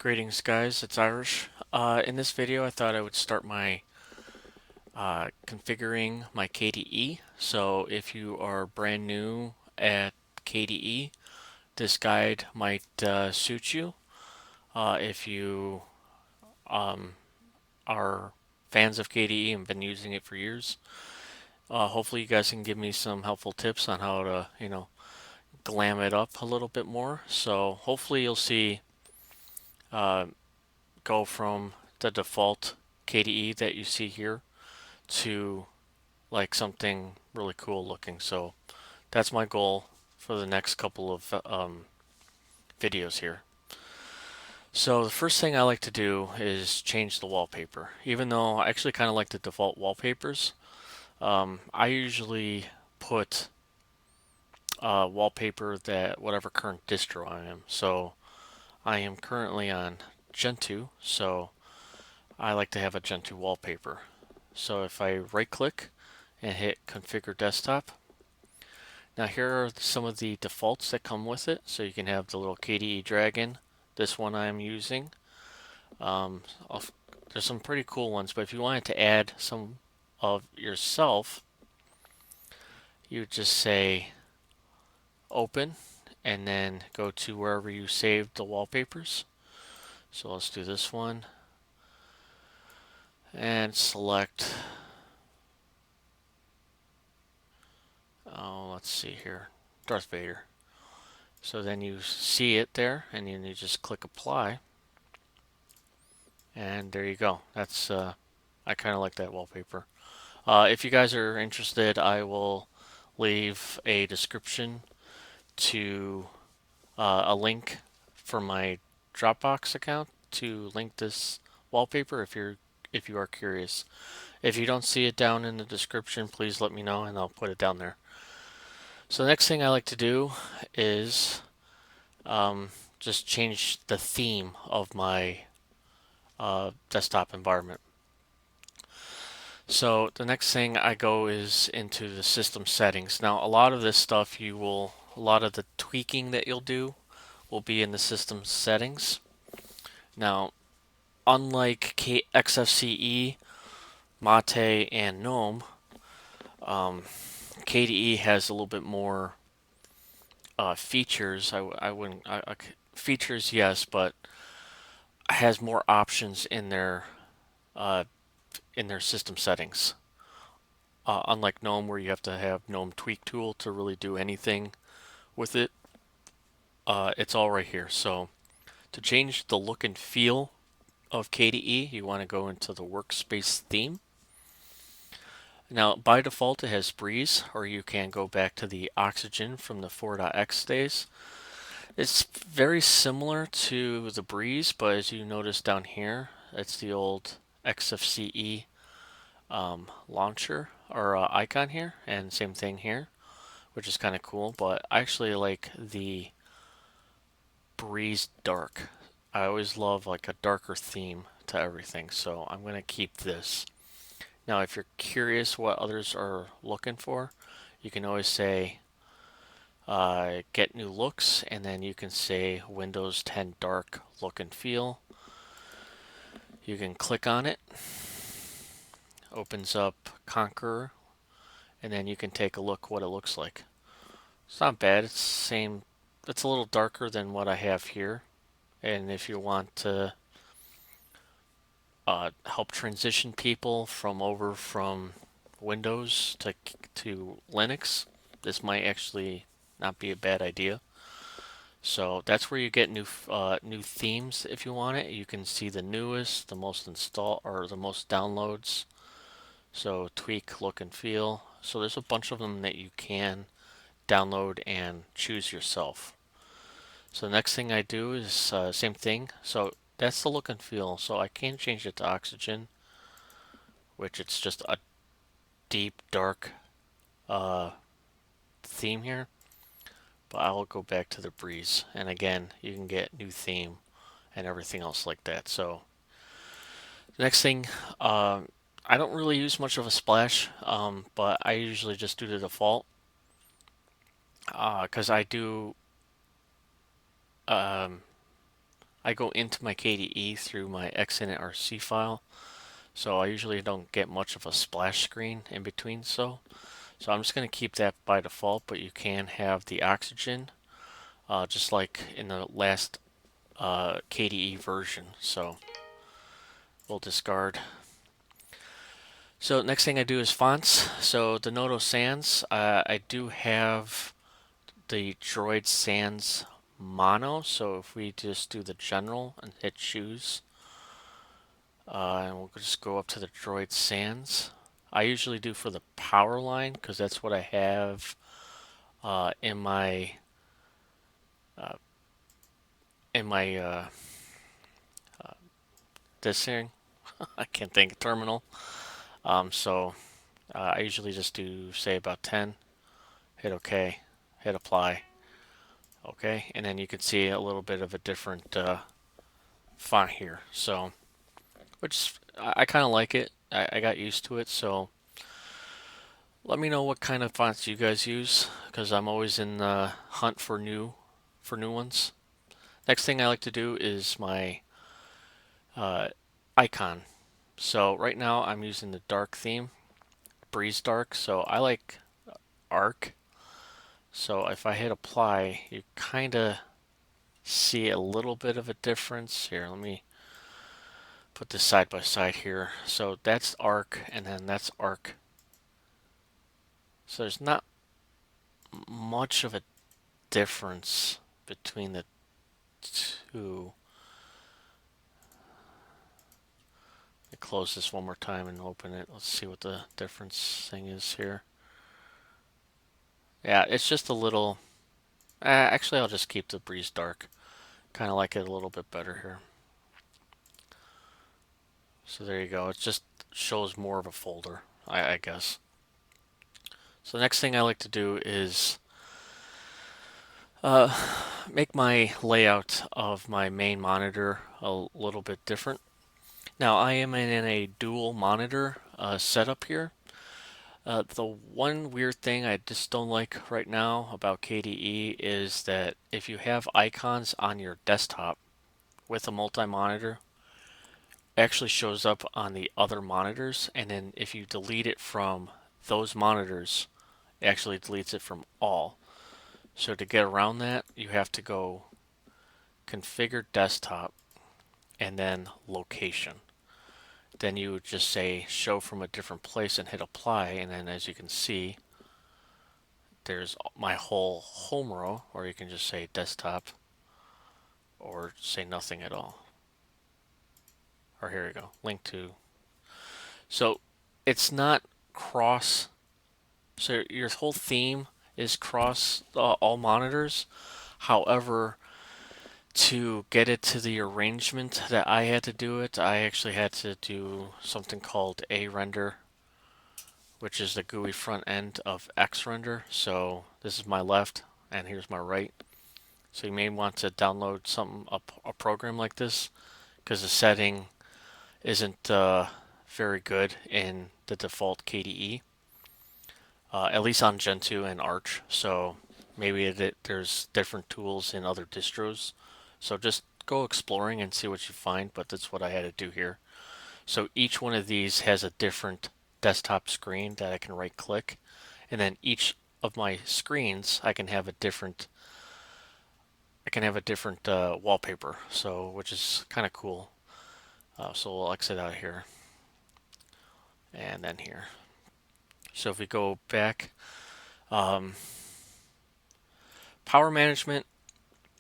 Greetings guys, it's Irish. In this video I thought I would start my configuring my KDE. So if you are brand new at KDE, this guide might suit you. If you are fans of KDE and been using it for years, hopefully you guys can give me some helpful tips on how to, glam it up a little bit more. So hopefully you'll see uh, go from the default KDE that you see here to like something really cool looking. So that's my goal for the next couple of videos here. So the first thing I like to do is change the wallpaper. Even though I actually kind of like the default wallpapers, I usually put wallpaper that whatever current distro I am. So I am currently on Gentoo, so I like to have a Gentoo wallpaper. So if I right click and hit configure desktop, now here are some of the defaults that come with it. So you can have the little KDE dragon, this one I'm using. Um, there's some pretty cool ones, but if you wanted to add some of yourself, you would just say open and then go to wherever you saved the wallpapers. So let's do this one and select, oh, let's see here, Darth Vader. So then you see it there and then you just click apply. And there you go. That's I kind of like that wallpaper. If you guys are interested, I will leave a description to a link for my Dropbox account to link this wallpaper if you are curious. If you don't see it down in the description, please let me know and I'll put it down there. So the next thing I like to do is just change the theme of my desktop environment. So the next thing I go is into the system settings. Now a lot of this stuff a lot of the tweaking that you'll do will be in the system settings. Now unlike XFCE, Mate, and GNOME, KDE has a little bit more features. I wouldn't features, yes, but has more options uh, in their system settings. Unlike GNOME, where you have to have GNOME Tweak Tool to really do anything with it, it's all right here. So to change the look and feel of KDE, you want to go into the Workspace theme. Now, by default, it has Breeze, or you can go back to the Oxygen from the 4.x days. It's very similar to the Breeze, but as you notice down here, it's the old XFCE launcher or icon here, and same thing here, which is kind of cool. But I actually like the Breeze Dark. I always love like a darker theme to everything, so I'm going to keep this. Now, if you're curious what others are looking for, you can always say get new looks, and then you can say Windows 10 dark look and feel. You can click on it, opens up Conqueror, and then you can take a look what it looks like. It's not bad. It's same. It's a little darker than what I have here, and if you want to help transition people from Windows to Linux, this might actually not be a bad idea. So that's where you get new themes if you want it. You can see the newest, the most install or the most downloads. So tweak look and feel. So there's a bunch of them that you can download and choose yourself. So the next thing I do is same thing. So that's the look and feel. So I can change it to Oxygen, which it's just a deep dark theme here. But I'll go back to the Breeze, and again you can get new theme and everything else like that. So the next thing, I don't really use much of a splash, but I usually just do the default because I do I go into my KDE through my xinit.rc file, so I usually don't get much of a splash screen in between. So I'm just going to keep that by default, but you can have the oxygen, just like in the last KDE version. So we'll discard. So next thing I do is fonts. So the Noto Sans, I do have the Droid Sans Mono. So if we just do the general and hit choose, and we'll just go up to the Droid Sans. I usually do for the power line because that's what I have in my uh, in my this thing. I can't think terminal. So I usually just do say about 10. Hit OK. Hit apply. Okay, and then you can see a little bit of a different font here. So, which I kind of like it. I got used to it. So, let me know what kind of fonts you guys use, because I'm always in the hunt for new ones. Next thing I like to do is my uh, icon. So right now I'm using the dark theme, Breeze Dark. So I like Arc. So if I hit apply, you kind of see a little bit of a difference. Here, let me put this side by side here. So that's Arc, and then that's Arc. So there's not much of a difference between the two. Let me close this one more time and open it. Let's see what the difference thing is here. Yeah, it's just a little. Actually, I'll just keep the Breeze Dark. Kind of like it a little bit better here. So there you go. It just shows more of a folder, I guess. So the next thing I like to do is make my layout of my main monitor a little bit different. Now I am in a dual monitor setup here. The one weird thing I just don't like right now about KDE is that if you have icons on your desktop with a multi-monitor, it actually shows up on the other monitors, and then if you delete it from those monitors, it actually deletes it from all. So to get around that, you have to go configure desktop and then location. Then you would just say show from a different place and hit apply, and then as you can see, there's my whole home row, or you can just say desktop or say nothing at all. Or here we go, link to. So it's not cross. So your whole theme is cross all monitors. However, to get it to the arrangement that I had to do it, I actually had to do something called a render, which is the GUI front end of X render. So this is my left and here's my right. So you may want to download a program like this, because the setting isn't very good in the default KDE, at least on Gen 2 and Arch. So maybe there's different tools in other distros. So just go exploring and see what you find, but that's what I had to do here. So each one of these has a different desktop screen that I can right click, and then each of my screens I can have a different wallpaper, so which is kind of cool. So we'll exit out here and then here. So if we go back, power management,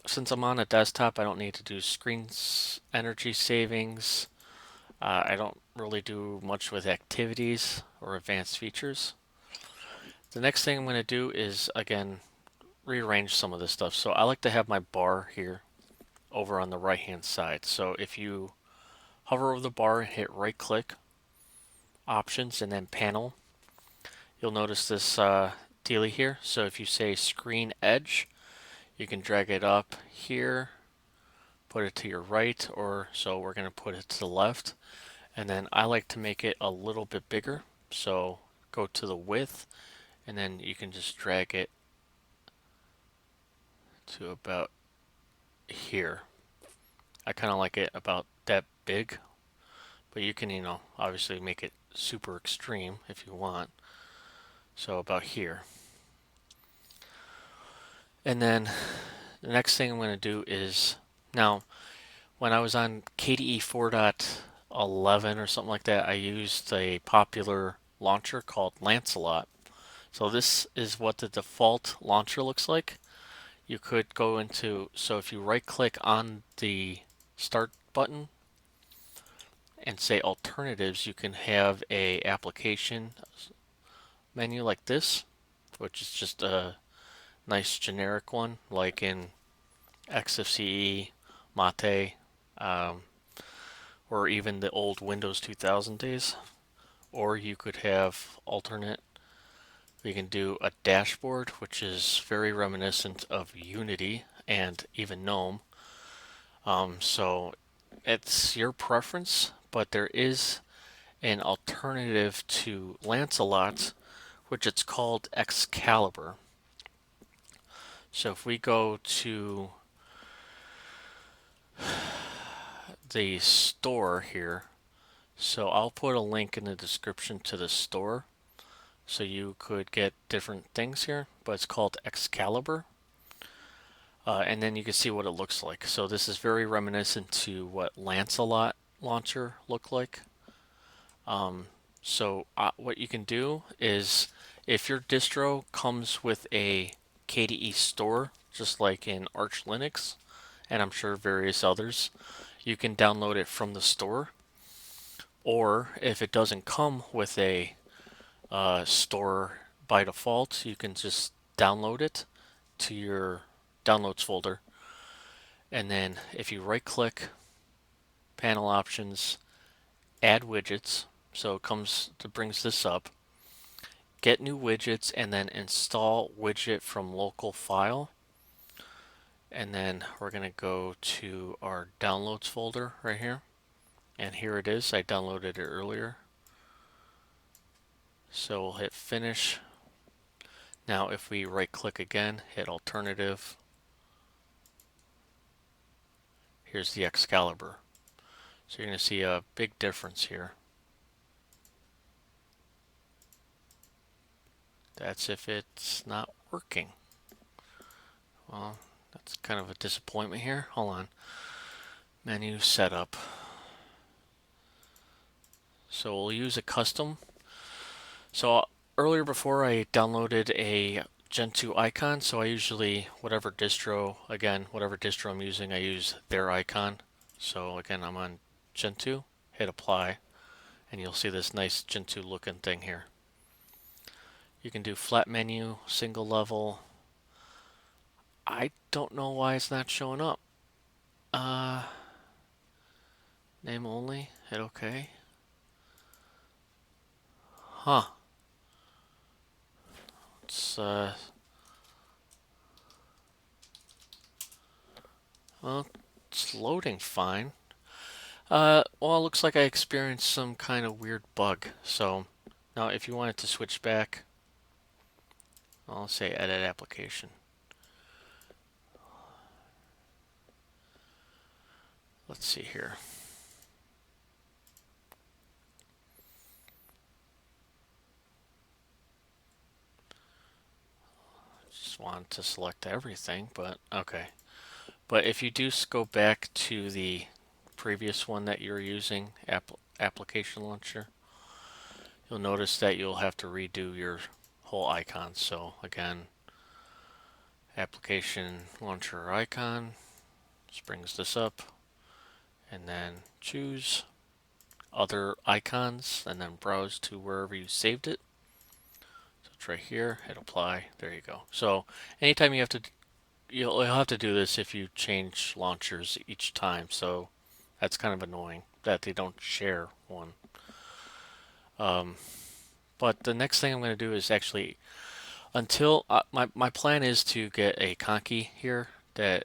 since I'm on a desktop, I don't need to do screens energy savings. I don't really do much with activities or advanced features. The next thing I'm going to do is, again, rearrange some of this stuff. So I like to have my bar here over on the right hand side. So if you hover over the bar and hit right click, options, and then panel, you'll notice this dealy here. So if you say screen edge, you can drag it up here, put it to your right, or so we're going to put it to the left. And then I like to make it a little bit bigger. So go to the width, and then you can just drag it to about here. I kind of like it about that big, but you can, obviously make it super extreme if you want. So about here. And then the next thing I'm going to do is, now when I was on KDE 4.11 or something like that, I used a popular launcher called Lancelot. So this is what the default launcher looks like. You could go into, so if you right click on the start button and say alternatives, you can have a application menu like this, which is just a nice generic one, like in XFCE, Mate, um, or even the old Windows 2000 days. Or you could have alternate. You can do a dashboard, which is very reminiscent of Unity and even GNOME. So it's your preference, but there is an alternative to Lancelot, which it's called Excalibur. So if we go to the store here, so I'll put a link in the description to the store, so you could get different things here, but it's called Excalibur. And then you can see what it looks like. So this is very reminiscent to what Lancelot launcher looked like. What you can do is, if your distro comes with a KDE store, just like in Arch Linux, and I'm sure various others, you can download it from the store. Or if it doesn't come with a store by default, you can just download it to your downloads folder. And then if you right click, panel options, add widgets, so it brings this up, get new widgets, and then install widget from local file. And then we're going to go to our downloads folder right here. And here it is. I downloaded it earlier. So we'll hit finish. Now if we right click again, hit alternative, here's the Excalibur. So you're going to see a big difference here. That's if it's not working. Well, that's kind of a disappointment here. Hold on. Menu setup. So we'll use a custom. So earlier, before, I downloaded a Gen 2 icon, so I usually, whatever distro I'm using, I use their icon. So again, I'm on Gen 2, hit apply, and you'll see this nice Gen 2 looking thing here. You can do flat menu, single level. I don't know why it's not showing up. Name only, hit OK. Huh. It's well, it's loading fine. Well, it looks like I experienced some kind of weird bug. So now if you wanted to switch back, I'll say edit application. Let's see here. Just wanted to select everything, but okay. But if you do go back to the previous one that you're using, application launcher, you'll notice that you'll have to redo your whole icon. So again, application launcher icon, just brings this up, and then choose other icons, and then browse to wherever you saved it. So it's right here, hit apply, there you go. So anytime you'll have to do this if you change launchers each time, so that's kind of annoying that they don't share one. But the next thing I'm going to do is actually, until my plan is to get a conky here that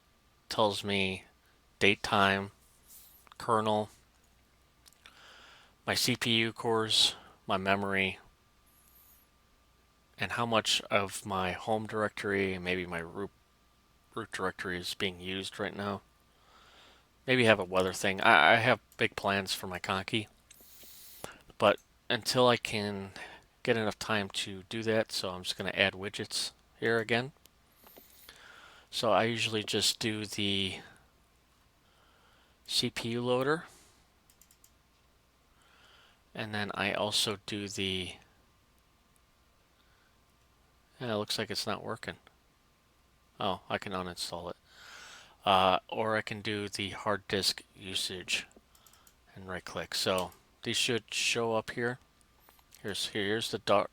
tells me date, time, kernel, my CPU cores, my memory, and how much of my home directory and maybe my root directory is being used right now. maybe have a weather thing. I have big plans for my Conky, but until I can get enough time to do that, so I'm just going to add widgets here again. So I usually just do the CPU loader, and then I also do the, it looks like it's not working. Oh, I can uninstall it. Or I can do the hard disk usage and right click. So these should show up here. Here's the dot,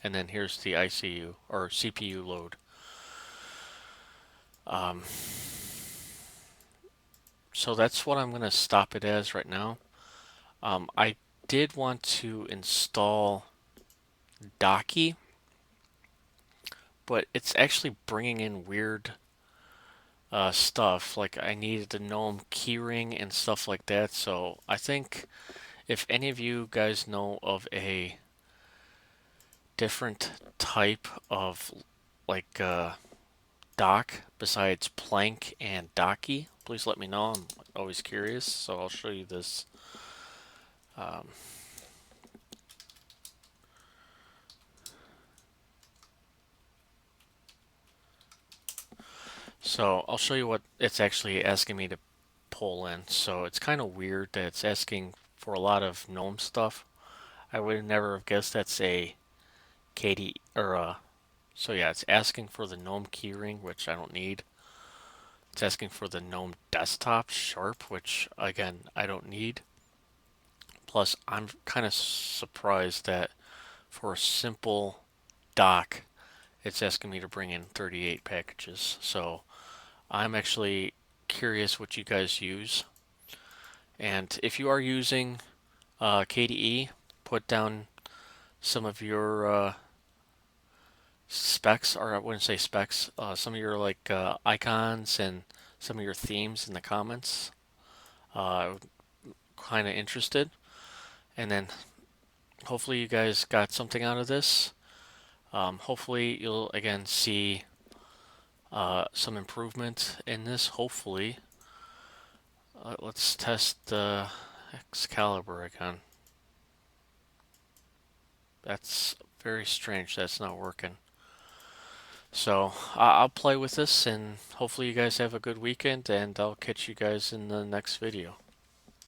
and then here's the ICU or CPU load. Um, so that's what I'm going to stop it as right now. I did want to install Docky, but it's actually bringing in weird stuff. Like I needed the GNOME keyring and stuff like that. So I think if any of you guys know of a different type of like dock besides Plank and Docky, please let me know. I'm always curious. So I'll show you this. Um, so I'll show you what it's actually asking me to pull in. So it's kind of weird that it's asking for a lot of GNOME stuff. I would never have guessed that's a KDE or so yeah, it's asking for the GNOME keyring, which I don't need. It's asking for the GNOME desktop sharp, which again I don't need. Plus, I'm kind of surprised that for a simple dock, it's asking me to bring in 38 packages. So I'm actually curious what you guys use. And if you are using KDE, put down some of your specs, or I wouldn't say specs, some of your like icons and some of your themes in the comments. I'm kind of interested. And then hopefully you guys got something out of this. Hopefully you'll again see some improvement in this. Hopefully, let's test the Excalibur again. That's very strange. That's not working. So I'll play with this, and hopefully you guys have a good weekend, and I'll catch you guys in the next video.